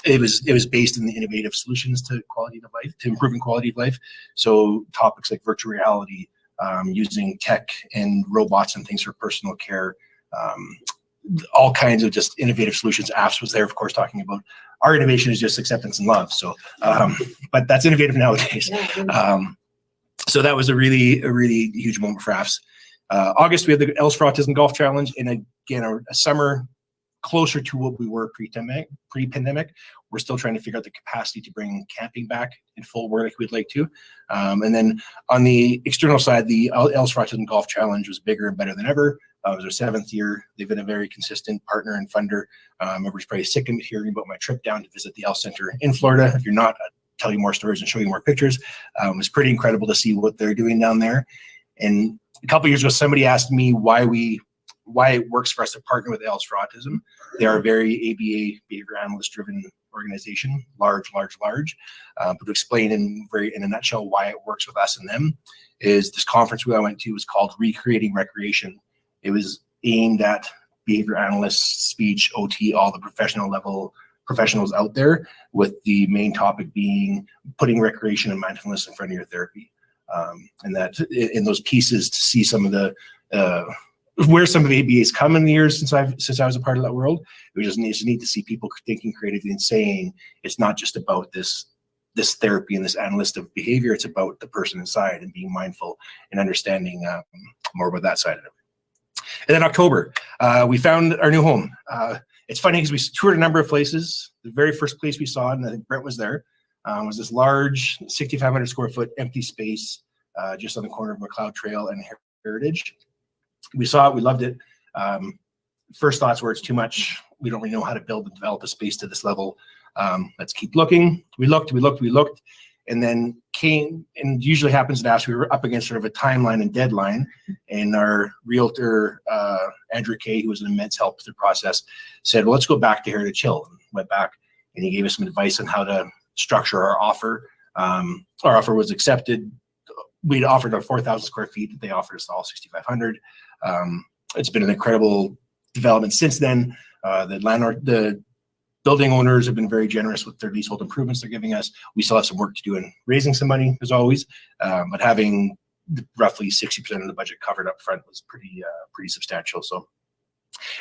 It was based in the innovative solutions to quality of life, to improving quality of life. So topics like virtual reality, using tech and robots and things for personal care, all kinds of just innovative solutions. AAFS was there, of course, talking about our innovation is just acceptance and love. So, but that's innovative nowadays. So that was a really huge moment for AAFS. August, we had the Els for Autism Golf Challenge, and again, a summer closer to what we were pre-pandemic. We're still trying to figure out the capacity to bring camping back in full where like we'd like to. And then on the external side, the Els for Autism Golf Challenge was bigger and better than ever. It was our 7th year. They've been a very consistent partner and funder. Everybody's probably sick of hearing about my trip down to visit the Els Center in Florida. If you're not, I'll tell you more stories and show you more pictures. It was pretty incredible to see what they're doing down there. And a couple of years ago, somebody asked me why it works for us to partner with Els for Autism. They are a very ABA, behavior analyst driven organization, large. But to explain in a nutshell why it works with us and them is this conference I went to was called Recreating Recreation. It was aimed at behavior analysts, speech, OT, all the professionals out there, with the main topic being putting recreation and mindfulness in front of your therapy. And that in those pieces to see some of the where some of ABA's come in the years since I was a part of that world. It was just neat to see people thinking creatively and saying it's not just about this therapy and this analyst of behavior. It's about the person inside and being mindful and understanding more about that side of it. And then October, we found our new home. It's funny because we toured a number of places. The very first place we saw, and I think Brent was there, was this large 6,500 square foot empty space just on the corner of McLeod Trail and Heritage. We saw it, we loved it. First thoughts were it's too much. We don't really know how to build and develop a space to this level. Let's keep looking. We looked, and then came, and usually happens at AAFS, we were up against sort of a timeline and deadline, and our realtor, Andrew Kay, who was an immense help with the process, said, well, let's go back to Heritage Hill. And went back, and he gave us some advice on how to structure our offer. Our offer was accepted. We'd offered our 4,000 square feet. They offered us all 6,500. It's been an incredible development since then. The building owners have been very generous with their leasehold improvements they're giving us. We still have some work to do in raising some money, as always, but having roughly 60% of the budget covered up front was pretty substantial. So,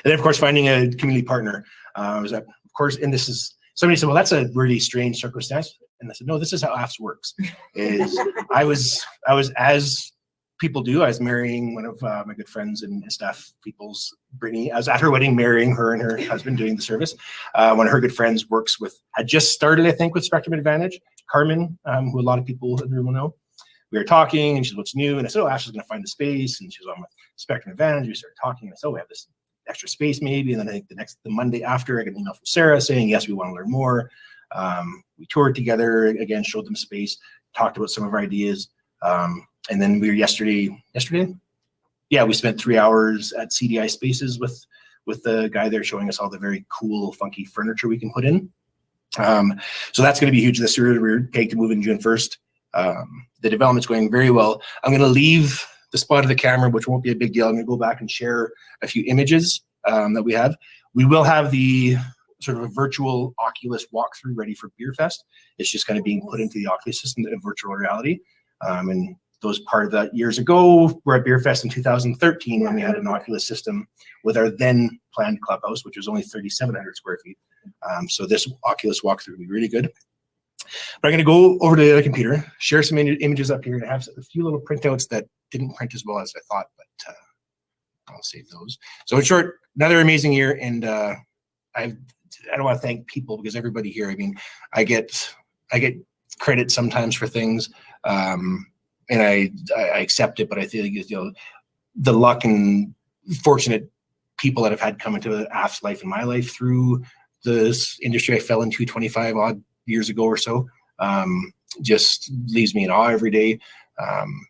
and then of course finding a community partner was that, of course, and this is somebody said, well, that's a really strange circumstance, and I said, no, this is how AAFS works. Is I was as people do. I was marrying one of my good friends and staff people's Brittany. I was at her wedding, marrying her and her husband, doing the service. One of her good friends had just started, I think, with Spectrum Advantage. Carmen, who a lot of people in the room will know. We were talking, and she said, what's new? And I said, oh, Ashley's going to find the space. And she was on with Spectrum Advantage. We started talking, and I said, oh, we have this extra space maybe. And then I think the Monday after, I got an email from Sarah saying, yes, we want to learn more. We toured together, again, showed them space, talked about some of our ideas. And then we were yesterday? Yeah, we spent 3 hours at CDI Spaces with the guy there showing us all the very cool, funky furniture we can put in. So that's going to be huge this year. We're pegged to move in June 1st. The development's going very well. I'm going to leave the spot of the camera, which won't be a big deal. I'm going to go back and share a few images that we have. We will have the sort of a virtual Oculus walkthrough ready for Beer Fest. It's just kind of being put into the Oculus system in virtual reality. And those part of that years ago were at Beer Fest in 2013 when we had an Oculus system with our then planned clubhouse, which was only 3,700 square feet. So this Oculus walkthrough will be really good. But I'm going to go over to the other computer, share some images up here, and I have a few little printouts that didn't print as well as I thought, but I'll save those. So in short, another amazing year, and I don't want to thank people because everybody here. I mean, I get credit sometimes for things, and I accept it. But I feel like, the luck and fortunate people that have had come into AAFS life and my life through this industry I fell into 25 odd years ago or so, just leaves me in awe every day.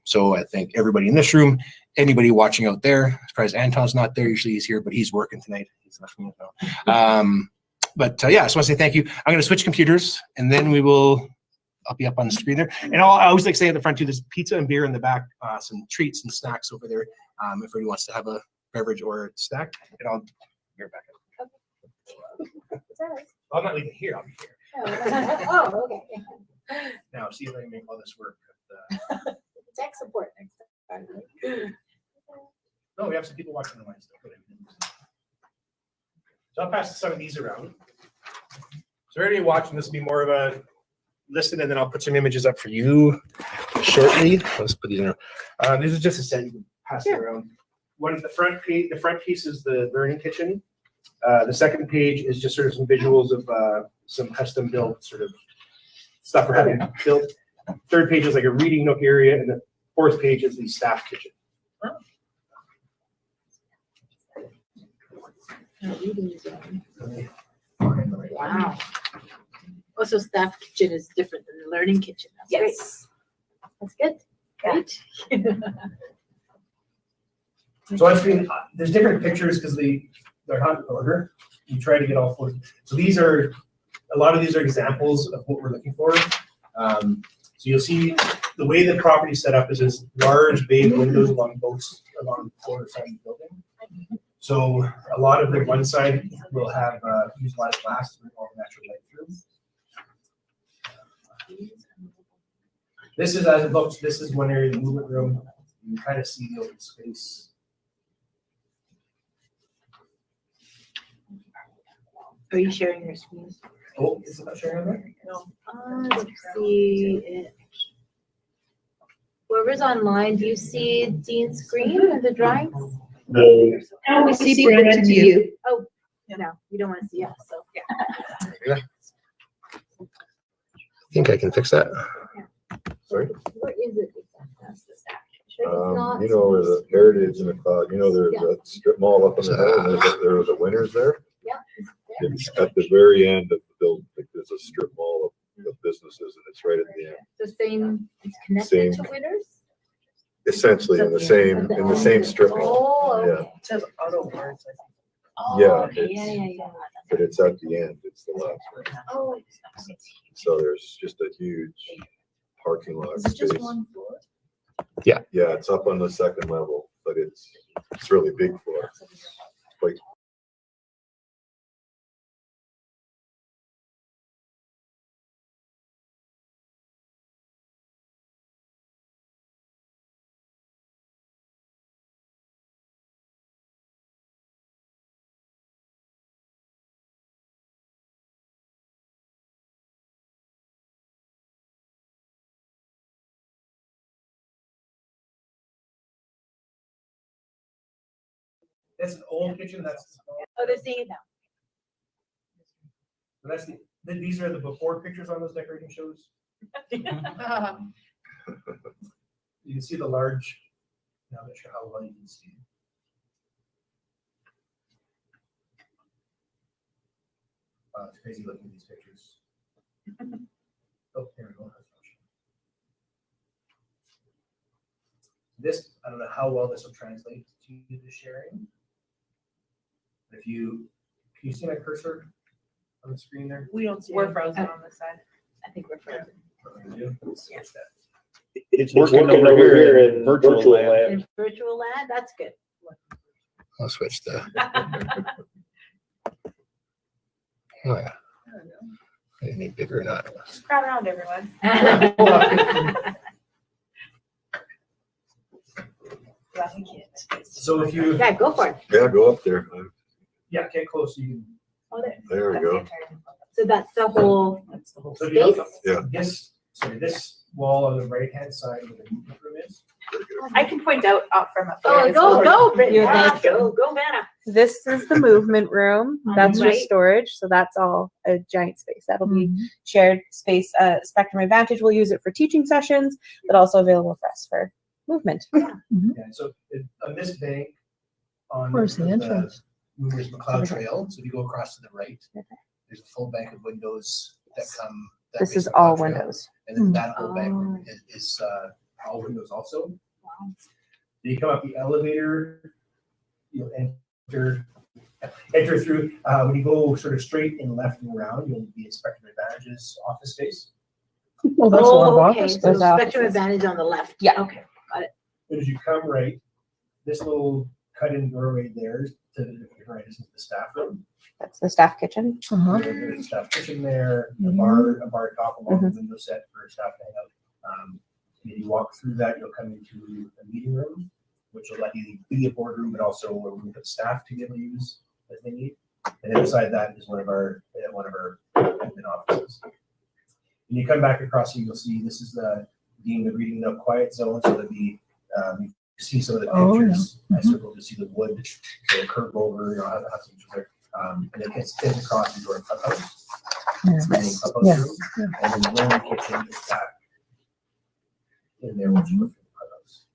So I thank everybody in this room, anybody watching out there. Surprised Anton's not there. Usually he's here, but he's working tonight. He's left me now. But yeah, I just want to say thank you. I'm going to switch computers, and then I'll be up on the screen there. And I always like saying at the front too, there's pizza and beer in the back, some treats and snacks over there. If anybody wants to have a beverage or a snack, and I'll be right back. Is that right? Well, I'm not leaving here. I'll be here. Oh, okay. Now, see if I can make all this work. Tech support next time. No, we have some people watching online still. So I'll pass some of these around. So everybody watching, this will be more of a listen, and then I'll put some images up for you shortly. Let's put these in. This is just a set. You can pass it around. One of the front piece is the learning kitchen. The second page is just sort of some visuals of some custom built sort of stuff we're having built. Third page is like a reading nook area, and the fourth page is the staff kitchen. Wow. Also, staff kitchen is different than the learning kitchen. That's Yes. great. That's good. Great. So I've been, there's different pictures because they're not in order. You try to get all four. So a lot of these are examples of what we're looking for. So you'll see the way the property is set up is this large bay windows along the corner side of the building. So a lot of the one side will have use a lot of glass to bring all the natural light through. This is as it looks. This is one area of the movement room. You can kind of see the open space. Are you sharing your screen? Oh, is it not sharing on there? No. Let's see it. Whoever's online, do you see Dean's screen and the drawings? Now we see Brenda to you. Oh, no, you don't want to see us, so yeah. I think I can fix that. Sorry? Where is it? That's the staff. Sure, it's not. Where the Heritage in the cloud, there's a strip mall up on the hill, and there was a Winners there. Yeah. It's at the very end of the building. There's a strip mall of businesses, and it's right at the end. The same, it's connected to Winners? Essentially in the same strip mall. Oh, Yeah. okay. It says auto parts. Oh, Yeah, okay, yeah. But it's at the end. It's the last one. Oh, So there's just a huge parking lot Is it just space. one floor? Yeah, it's up on the second level, but it's really big floor. Quite. That's an old kitchen. Oh, they're seeing it now. These are the before pictures on those decorating shows. You can see the large. Now I'm not sure how well you can see. It's crazy looking at these pictures. Oh, here we go. This, I don't know how well this will translate to the sharing. If can you see my cursor on the screen there? We don't see. We're frozen on this side. I think we're frozen. It's working over here in virtual land. In virtual land, that's good. I'll switch the. Oh yeah. Any bigger or not? Crowd around, everyone. So if you, Yeah, go for it. Yeah, go up there. yeah, get close, you can. Oh, there. There we That's the go. entire temple. So that's the whole So if you look space? up, this wall on the right-hand side where the meeting room is. I can point out from up there. Oh, as go, well. go, Brittany. You're nice. Go, Manna. This is the movement room. On That's the your right. storage. So that's all a giant space. That'll be shared space. Spectrum Advantage will use it for teaching sessions, but also available for us for movement. Yeah, so on this bank, on. Where's the entrance? There's McLeod Trail, so if you go across to the right, there's a full bank of windows that come. that This face is McLeod all Trail, windows. And then that whole bank Oh. is all windows also. You come up the elevator, you'll enter through, when you go sort of straight and left and around, you'll be in Spectrum Advantage's office space. Oh, that's a lot of Okay, office. so Those Spectrum offices. Advantage on the left. Yeah. Okay, got it. But as you come right, this little cut-in doorway there to the right is the staff room. That's the staff kitchen. Uh-huh. There's a staff kitchen there, a bar top along the window set for staff to hang out. And you walk through that, you'll come into a meeting room, which will let you be a boardroom, but also a room for staff to be able to use as they need. And then beside that is one of our admin offices. When you come back across here, you'll see this is the reading note quiet zone. So there'll be you see some of the pictures. I circled to see the wood, so curve over, have some there. And it gets across into our clubhouse. Main clubhouse Yes. room. And then the only kitchen is back in there, which you look at the clubhouse.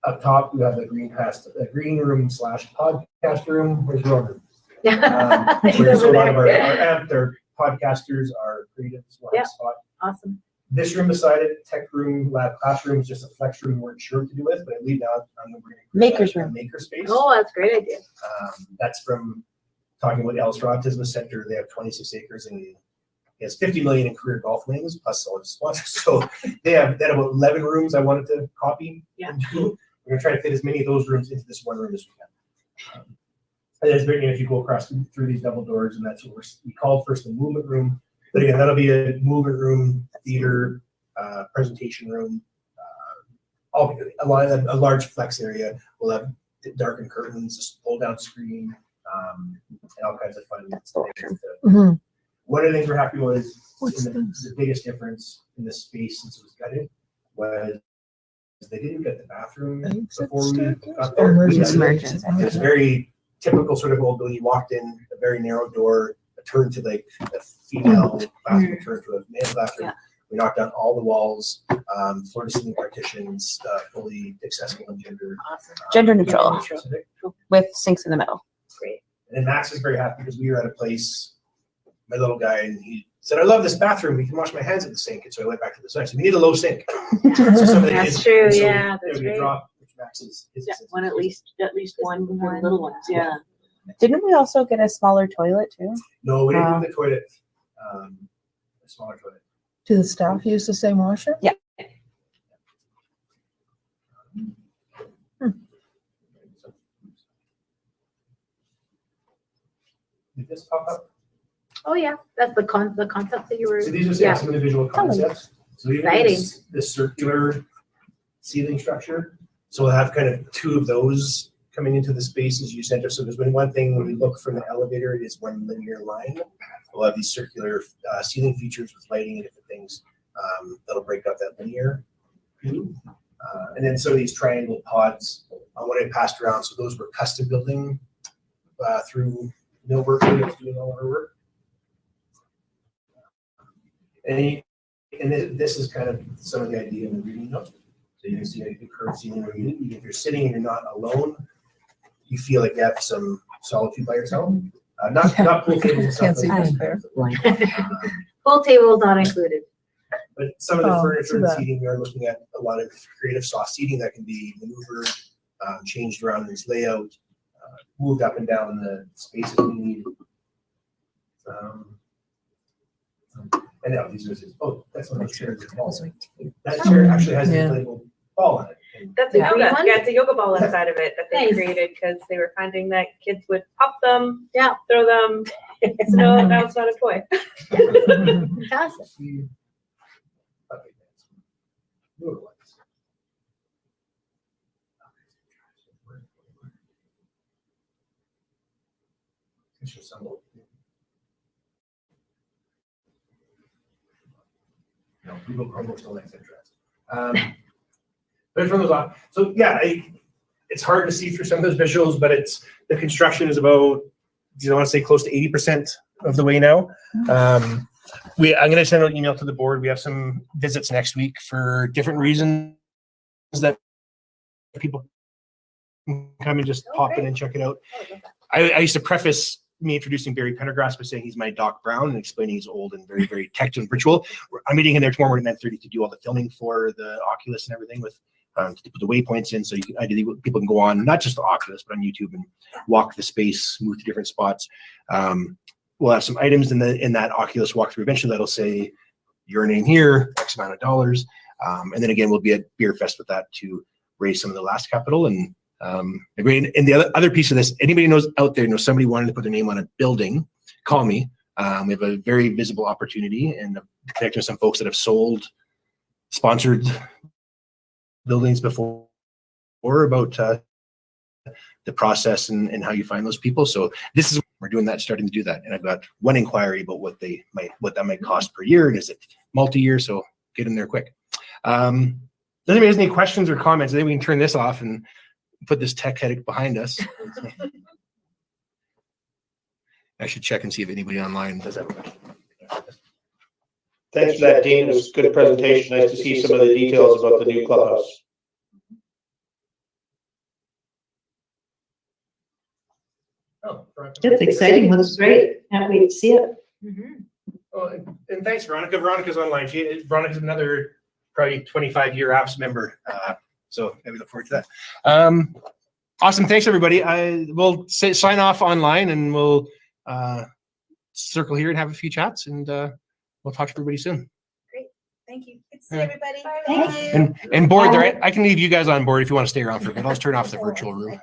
Up top, you have the green room / podcast room. Where's your room? Where so a lot of our podcasters, our creatives will have a spot. Awesome. This room beside it, tech room, lab classroom, is just a flex room we weren't sure what to do with, but I believe now I'm going to bring Maker's a room. maker space. Oh, that's a great idea. That's from talking about Ellis Autism Center. They have 26 acres and has 50 million in career golf lanes plus all the sponsors. So they have about 11 rooms I wanted to copy. Yeah. And do. We're going to try to fit as many of those rooms into this one room as we can. And it's very, if you go across through these double doors, and that's what we called first the movement room. But again, that'll be a movement room, theater, presentation room, a large flex area. We'll have darkened curtains, just pull down screen, and all kinds of fun. That's the washroom. Mm-hmm. One of the things we're happy with is What's the biggest difference in this space since it was gutted was they didn't get the bathroom before we got there. Emergency. It's very typical sort of old building. You walked in, a very narrow door, a turn to like a female bathroom, a turn to a male bathroom. Yeah. We knocked down all the walls, floor to ceiling partitions, fully accessible and gender. Awesome. Gender neutral. specific. With sinks in the middle. Great. And then Max is very happy because we were at a place, my little guy, and he said, I love this bathroom. We can wash my hands at the sink. And so I went back to the side. So we need a low sink. So some of the That's kids- true, and so yeah, that's there was a great. drop, which Max is. One at least one for the little ones, yeah. Didn't we also get a smaller toilet too? No, we didn't do the toilet. A smaller toilet. Do the staff use the same washer? Yeah. Did this pop up? Oh, yeah, that's the concept that you were. So these are just Yeah. some individual concepts. So even Exciting. this circular ceiling structure. So we'll have kind of two of those coming into the space as you center. So there's been one thing when we look from the elevator, it is one linear line. We'll have these circular ceiling features with lighting and different things that'll break up that linear view. And then some of these triangle pods, when I passed around, so those were custom building through Millwork, doing all of our work. And this is kind of some of the idea in the reading note. So you can see the curved ceiling where if you're sitting and you're not alone, you feel like you have some solitude by yourself. Not pool tables and stuff Can't see like that that. Pool table is not included. But some of the Oh, furniture too and bad. seating, we are looking at a lot of creative soft seating that can be maneuvered, changed around in this layout, moved up and down the spaces we need. And now these are just, that's one of those chairs. That chair actually has an Yeah. inflatable ball on it. That's a Yeah. yoga. One? Yeah, it's a yoga ball inside of it that they Nice. created because they were finding that kids would pop them, Yeah. throw them. So now it's not a toy. Fantastic. It's just some. No, Google Chromebooks don't make interest. But turn those on. So yeah, it's hard to see through some of those visuals, but the construction is about, I want to say close to 80% of the way now. I'm going to send an email to the board. We have some visits next week for different reasons that people can come and just pop in and check it out. I used to preface me introducing Barry Pendergrass by saying he's my Doc Brown and explaining he's old and very, very tech and virtual. I'm meeting him there tomorrow morning at 9:30 to do all the filming for the Oculus and everything with to put the waypoints in, so ideally people can go on not just the Oculus but on YouTube and walk the space, move to different spots. We'll have some items in that Oculus walkthrough eventually that'll say your name here, X amount of dollars, and then again we'll be at Beer Fest with that to raise some of the last capital. And the other piece of this, anybody knows out there knows somebody wanting to put their name on a building, call me. We have a very visible opportunity and connecting with some folks that have sold sponsored buildings before about the process and how you find those people. So we're doing that, starting to do that. And I've got one inquiry about what that might cost per year. And is it multi-year? So get in there quick. Does anybody has any questions or comments? I think we can turn this off and put this tech headache behind us. I should check and see if anybody online does have a question. Thanks for that, Dean. It was a good presentation. Nice to see some of the details about the new clubhouse. It's exciting. Looks great. Can't wait to see it. Oh, and thanks, Veronica. Veronica's online. Veronica's another probably 25-year AAFS member. So maybe look forward to that. Awesome. Thanks, everybody. We'll sign off online and we'll circle here and have a few chats, and we'll talk to everybody soon. Great. Thank you. Good to see everybody. Thanks. Thank you. And board there, I can leave you guys on board if you want to stay around for a bit. I'll just turn off the virtual room.